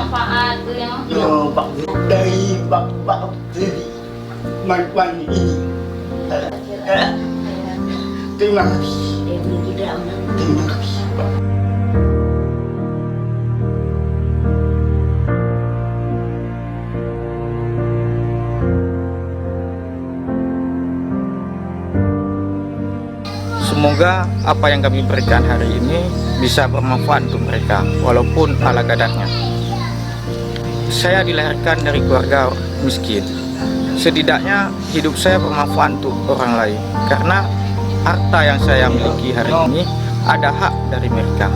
bermanfaat tuh yang dari bapak sendiri manfaat ini. Terima kasih. Terima kasih, Pak. Semoga apa yang kami berikan hari ini bisa bermanfaat untuk mereka, walaupun ala kadarnya. Saya dilahirkan dari keluarga miskin. Setidaknya hidup saya bermanfaat untuk orang lain, karena harta yang saya miliki hari ini ada hak dari mereka.